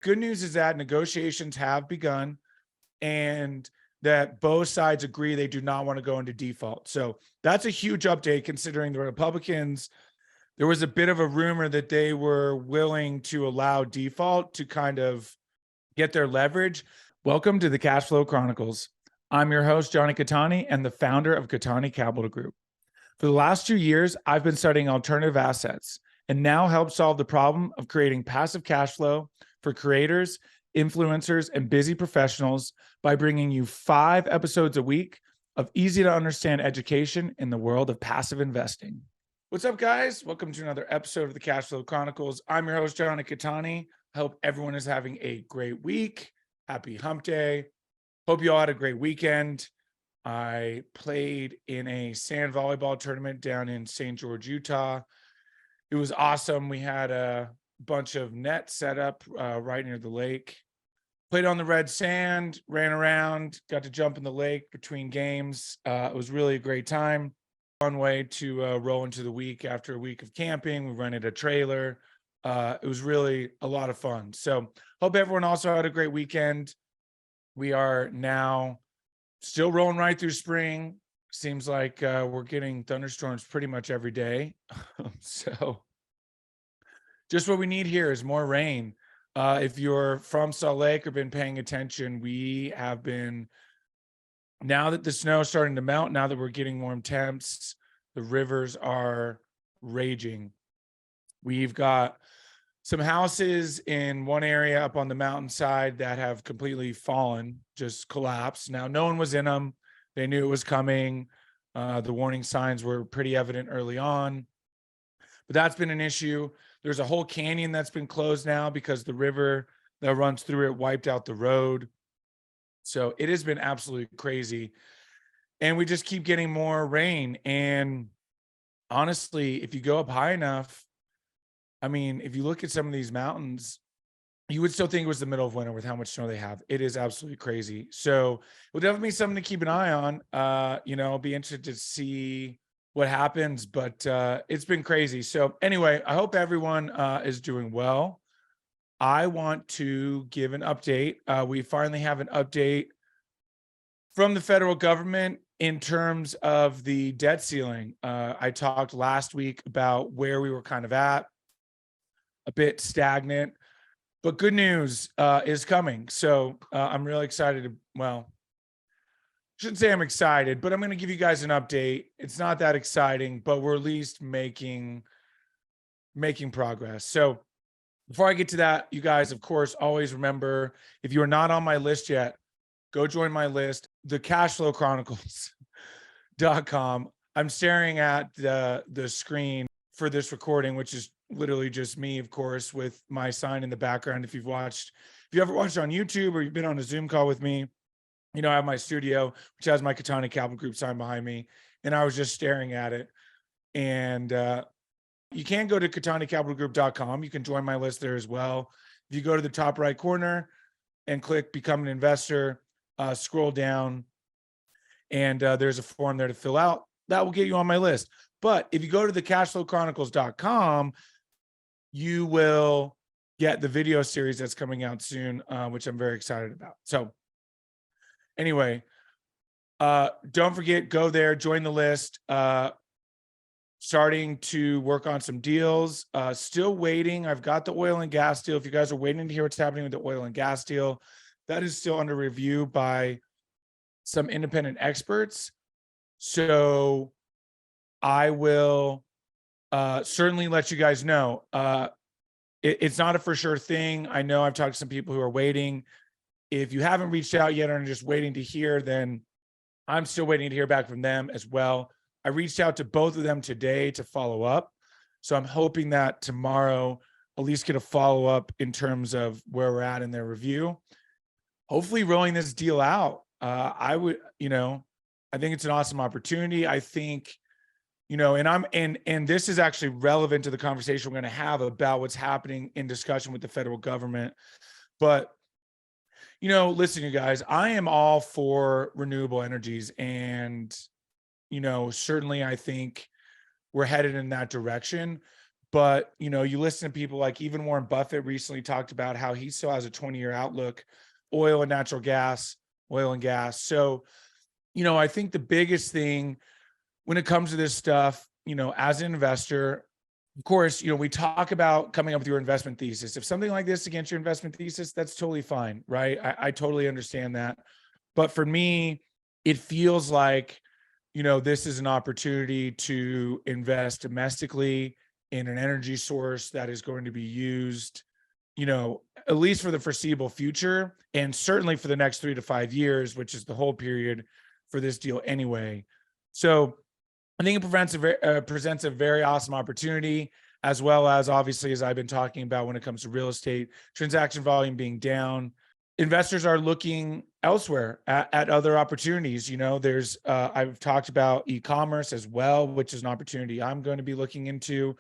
Good news is that negotiations have begun and that both sides agree they do not want to go into default. So that's a huge update considering the Republicans. There was a bit of a rumor that they were willing to allow default to kind of get their leverage. Welcome to the Cash Flow Chronicles. I'm your host, Jonny Catani, and the founder of Catani Capital Group. For the last 2 years, I've been studying alternative assets and now help solve the problem of creating passive cash flow for creators, influencers, and busy professionals by bringing you 5 episodes a week of easy to understand education in the world of passive investing. What's up, guys? Welcome to another episode of the Cash Flow Chronicles. I'm your host, Jonny Catani. I hope everyone is having a great week. Happy hump day. Hope you all had a great weekend. I played in a sand volleyball tournament down in St. George, Utah. It was awesome. We had a bunch of nets set up right near the lake. Played on the red sand, ran around, got to jump in the lake between games. It was really a great time. Fun way to roll into the week after a week of camping. We rented a trailer. It was really a lot of fun. So hope everyone also had a great weekend. We are now still rolling right through spring. Seems like we're getting thunderstorms pretty much every day. So just what we need here is more rain. If you're from Salt Lake or been paying attention, we have been, now that the snow is starting to melt, now that we're getting warm temps, the rivers are raging. We've got some houses in one area up on the mountainside that have completely fallen, just collapsed. Now, no one was in them. They knew it was coming. The warning signs were pretty evident early on, but that's been an issue. There's a whole canyon that's been closed now because the river that runs through it wiped out the road. So it has been absolutely crazy. And we just keep getting more rain. And honestly, if you go up high enough, I mean, if you look at some of these mountains, you would still think it was the middle of winter with how much snow they have. It is absolutely crazy. So it will definitely be something to keep an eye on. I'll be interested to see what happens, but it's been crazy. So anyway, I hope everyone is doing well. I want to give an update. We finally have an update from the federal government in terms of the debt ceiling. I talked last week about where we were kind of at, a bit stagnant, but good news is coming. So I'm really excited to, well, shouldn't say I'm excited, but I'm going to give you guys an update. It's not that exciting, but we're at least making progress. So before I get to that, you guys, of course, always remember, if you are not on my list yet, go join my list, the cashflowchronicles.com. I'm staring at the screen for this recording, which is literally just me, of course, with my sign in the background. If you ever watched on YouTube or you've been on a Zoom call with me, I have my studio, which has my Catani Capital Group sign behind me, and I was just staring at it. And you can go to CataniCapitalGroup.com. You can join my list there as well. If you go to the top right corner and click Become an Investor, scroll down, and there's a form there to fill out. That will get you on my list. But if you go to the cashflowchronicles.com, you will get the video series that's coming out soon, which I'm very excited about. So anyway, don't forget, go there, join the list. Starting to work on some deals. Still waiting. I've got the oil and gas deal. If you guys are waiting to hear what's happening with the oil and gas deal, that is still under review by some independent experts. So I will certainly let you guys know. It's not a for sure thing. I know I've talked to some people who are waiting. If you haven't reached out yet and are just waiting to hear, then I'm still waiting to hear back from them as well. I reached out to both of them today to follow up. So I'm hoping that tomorrow at least get a follow up in terms of where we're at in their review. Hopefully rolling this deal out. I think it's an awesome opportunity. I think, and this is actually relevant to the conversation we're going to have about what's happening in discussion with the federal government. But, listen, you guys, I am all for renewable energies, and, certainly I think we're headed in that direction. But, you listen to people like even Warren Buffett recently talked about how he still has a 20-year outlook, oil and natural gas, oil and gas. So, I think the biggest thing when it comes to this stuff, as an investor, of course, we talk about coming up with your investment thesis. If something like this against your investment thesis, that's totally fine, right? I totally understand that. But for me, it feels like, this is an opportunity to invest domestically in an energy source that is going to be used, at least for the foreseeable future, and certainly for the next 3 to 5 years, which is the whole period for this deal anyway. So I think it presents a very awesome opportunity, as well as obviously, as I've been talking about when it comes to real estate, transaction volume being down. Investors are looking elsewhere at other opportunities. There's I've talked about e-commerce as well, which is an opportunity I'm going to be looking into.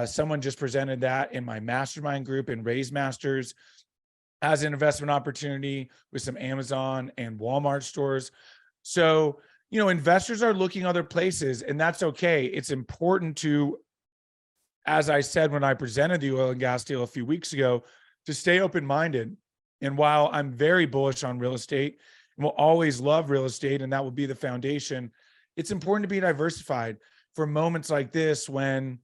Someone just presented that in my mastermind group in Raise Masters as an investment opportunity with some Amazon and Walmart stores. So, investors are looking other places, and that's okay. It's important to, as I said when I presented the oil and gas deal a few weeks ago, to stay open-minded. And while I'm very bullish on real estate and will always love real estate, and that will be the foundation, it's important to be diversified for moments like this when,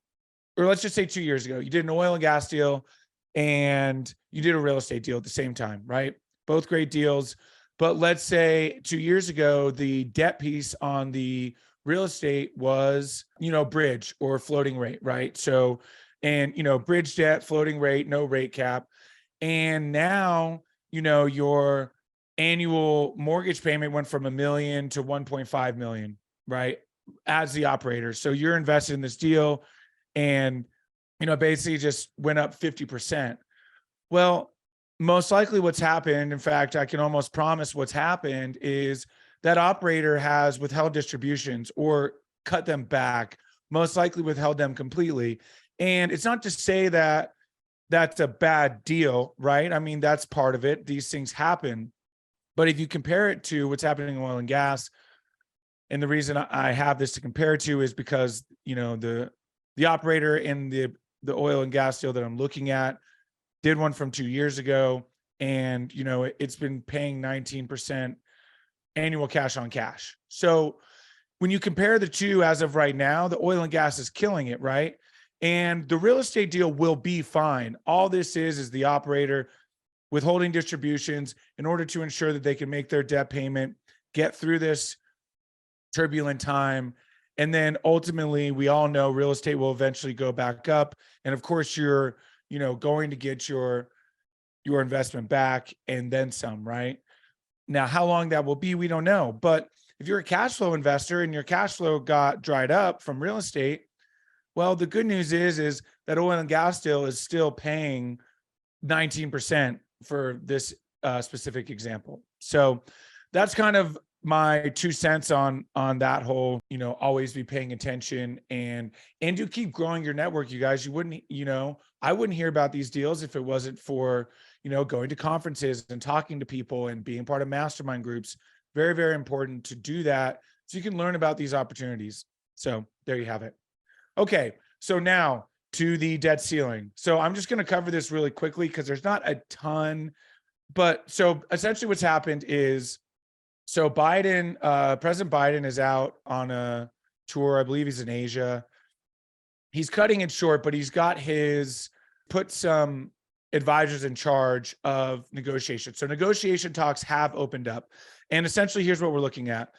or let's just say 2 years ago, you did an oil and gas deal and you did a real estate deal at the same time, right? Both great deals. But let's say 2 years ago, the debt piece on the real estate was, bridge or floating rate, right? So, and, bridge debt, floating rate, no rate cap. And now, your annual mortgage payment went from $1 million to 1.5 million, right? As the operator. So you're invested in this deal and, basically just went up 50%. Well, most likely what's happened, in fact, I can almost promise what's happened, is that operator has withheld distributions or cut them back, most likely withheld them completely. And it's not to say that that's a bad deal, right? I mean, that's part of it. These things happen. But if you compare it to what's happening in oil and gas, and the reason I have this to compare to is because, the operator in the oil and gas deal that I'm looking at did one from 2 years ago, and it's been paying 19% annual cash on cash. So when you compare the two as of right now, the oil and gas is killing it, right? And the real estate deal will be fine. All this is the operator withholding distributions in order to ensure that they can make their debt payment, get through this turbulent time. And then ultimately, we all know real estate will eventually go back up. And of course, you're, going to get your investment back and then some, right? Now, how long that will be, we don't know. But if you're a cash flow investor and your cash flow got dried up from real estate, well, the good news is that oil and gas deal is still paying 19% for this specific example. So that's kind of my 2 cents on that whole, always be paying attention and to keep growing your network. You guys, you wouldn't, I wouldn't hear about these deals if it wasn't for, going to conferences and talking to people and being part of mastermind groups. Very, very important to do that so you can learn about these opportunities. So there you have it. Okay, so now to the debt ceiling. So I'm just going to cover this really quickly because there's not a ton, but so essentially what's happened is, so President Biden is out on a tour. I believe he's in Asia. He's cutting it short, but he's put some advisors in charge of negotiation. So negotiation talks have opened up. And essentially, here's what we're looking at.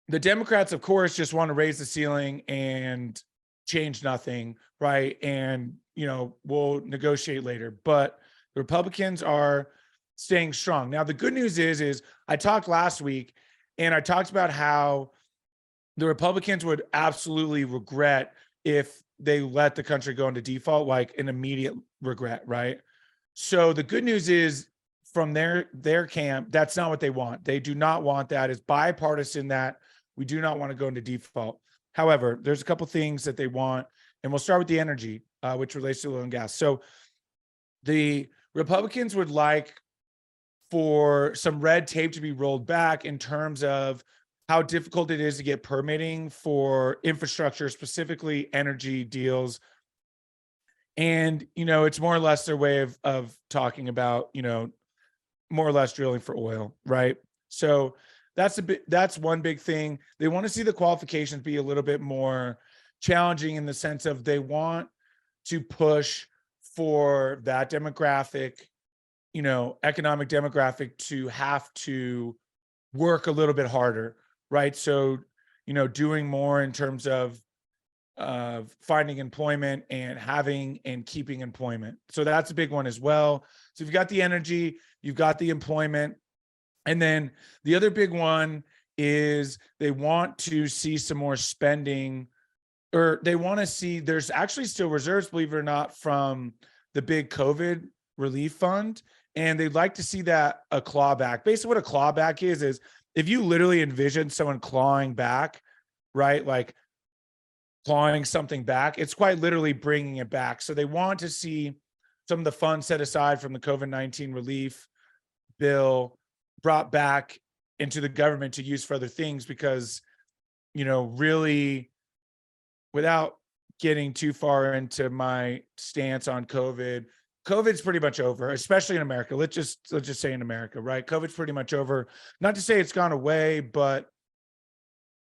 The Democrats, of course, just want to raise the ceiling and change nothing, right? And, we'll negotiate later. But the Republicans are staying strong. Now, the good news is I talked last week and I talked about how the Republicans would absolutely regret if they let the country go into default, like an immediate regret, right? So the good news is from their camp, that's not what they want. They do not want that. It's bipartisan that we do not want to go into default. However, there's a couple things that they want, and we'll start with the energy, which relates to oil and gas. So the Republicans would like for some red tape to be rolled back in terms of how difficult it is to get permitting for infrastructure, specifically energy deals And, it's more or less their way of talking about, more or less drilling for oil, right? So that's one big thing. They want to see the qualifications be a little bit more challenging in the sense of they want to push for that demographic, economic demographic to have to work a little bit harder, right? So, doing more in terms of finding employment and having and keeping employment. So that's a big one as well. So you've got the energy, you've got the employment. And then the other big one is they want to see some more spending, or they want to see there's actually still reserves, believe it or not, from the big COVID relief fund. And they'd like to see that a clawback. Basically, what a clawback is if you literally envision someone clawing back, right? Like clawing something back, it's quite literally bringing it back. So they want to see some of the funds set aside from the COVID-19 relief bill brought back into the government to use for other things because, really, without getting too far into my stance on COVID's pretty much over, especially in America. Let's just say in America, right? COVID's pretty much over. Not to say it's gone away, but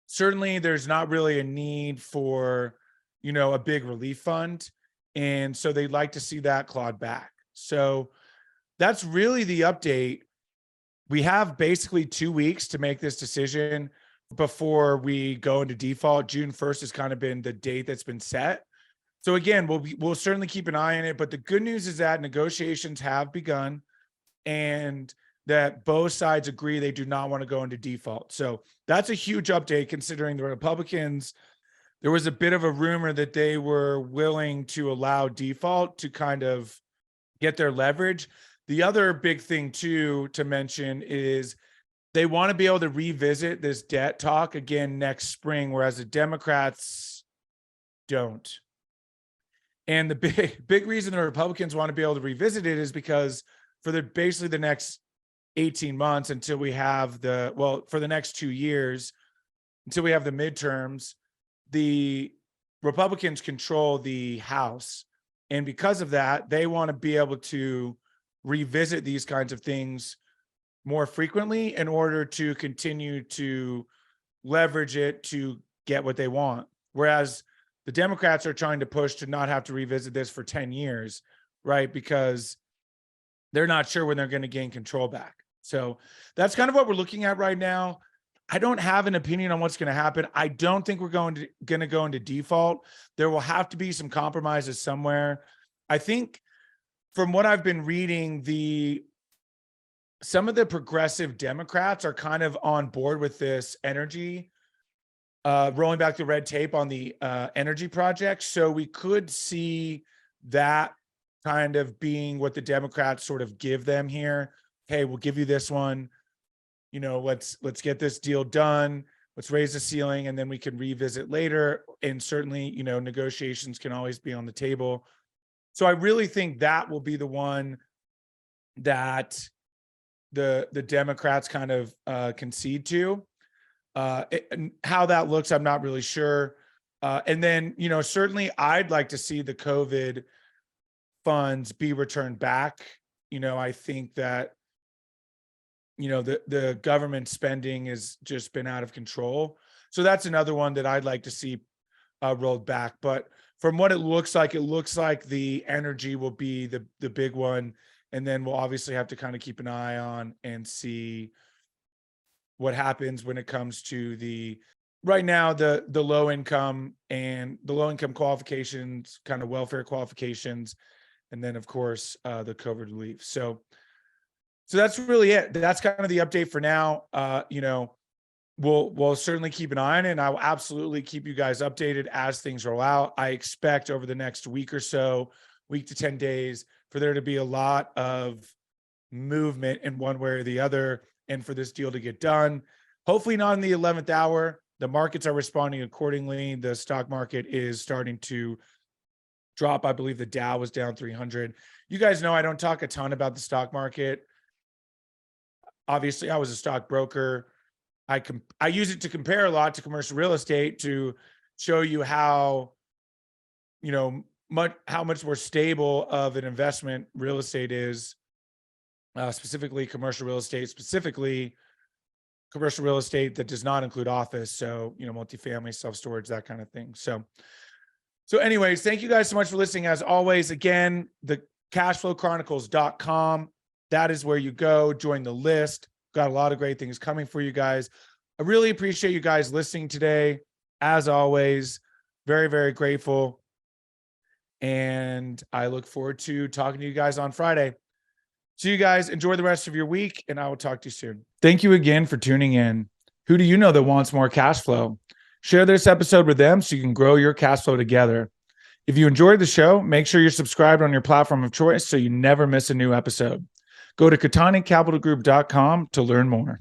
certainly there's not really a need for, a big relief fund. And so they'd like to see that clawed back. So that's really the update. We have basically 2 weeks to make this decision before we go into default. June 1st has kind of been the date that's been set. So again, we'll certainly keep an eye on it. But the good news is that negotiations have begun and that both sides agree they do not want to go into default. So that's a huge update considering the Republicans, there was a bit of a rumor that they were willing to allow default to kind of get their leverage. The other big thing too to mention is they want to be able to revisit this debt talk again next spring, whereas the Democrats don't. And the big reason the Republicans want to be able to revisit it is because for basically the next 18 months until we have for the next 2 years, until we have the midterms, the Republicans control the House. And because of that, they want to be able to revisit these kinds of things more frequently in order to continue to leverage it to get what they want. Whereas the Democrats are trying to push to not have to revisit this for 10 years, right? Because they're not sure when they're going to gain control back. So that's kind of what we're looking at right now. I don't have an opinion on what's going to happen. I don't think we're going to go into default. There will have to be some compromises somewhere. I think from what I've been reading, some of the progressive Democrats are kind of on board with this energy, rolling back the red tape on the energy project. So we could see that kind of being what the Democrats sort of give them here. Hey, we'll give you this one. Let's get this deal done. Let's raise the ceiling and then we can revisit later. And certainly, negotiations can always be on the table. So I really think that will be the one that the Democrats kind of concede to. How that looks, I'm not really sure. And then, certainly I'd like to see the COVID funds be returned back. I think that, the government spending has just been out of control. So that's another one that I'd like to see rolled back. But from what it looks like the energy will be the big one. And then we'll obviously have to kind of keep an eye on and see what happens when it comes to right now, the low income and the low income qualifications, kind of welfare qualifications, and then of course the COVID relief. So that's really it. That's kind of the update for now. We'll certainly keep an eye on it, and I will absolutely keep you guys updated as things roll out. I expect over the next week or so, week to 10 days, for there to be a lot of movement in one way or the other, and for this deal to get done. Hopefully not in the 11th hour. The markets are responding accordingly. The stock market is starting to drop. I believe the Dow was down 300. You guys know I don't talk a ton about the stock market. Obviously, I was a stockbroker. I use it to compare a lot to commercial real estate to show you how, how much more stable of an investment real estate is, specifically commercial real estate, specifically commercial real estate that does not include office. So, multifamily, self-storage, that kind of thing. So anyways, thank you guys so much for listening. As always, again, the cashflowchronicles.com. That is where you go. Join the list. Got a lot of great things coming for you guys. I really appreciate you guys listening today. As always, very, very grateful. And I look forward to talking to you guys on Friday. So you guys enjoy the rest of your week, and I will talk to you soon. Thank you again for tuning in. Who do you know that wants more cash flow? Share this episode with them so you can grow your cash flow together. If you enjoyed the show, make sure you're subscribed on your platform of choice so you never miss a new episode. Go to KataniCapitalGroup.com to learn more.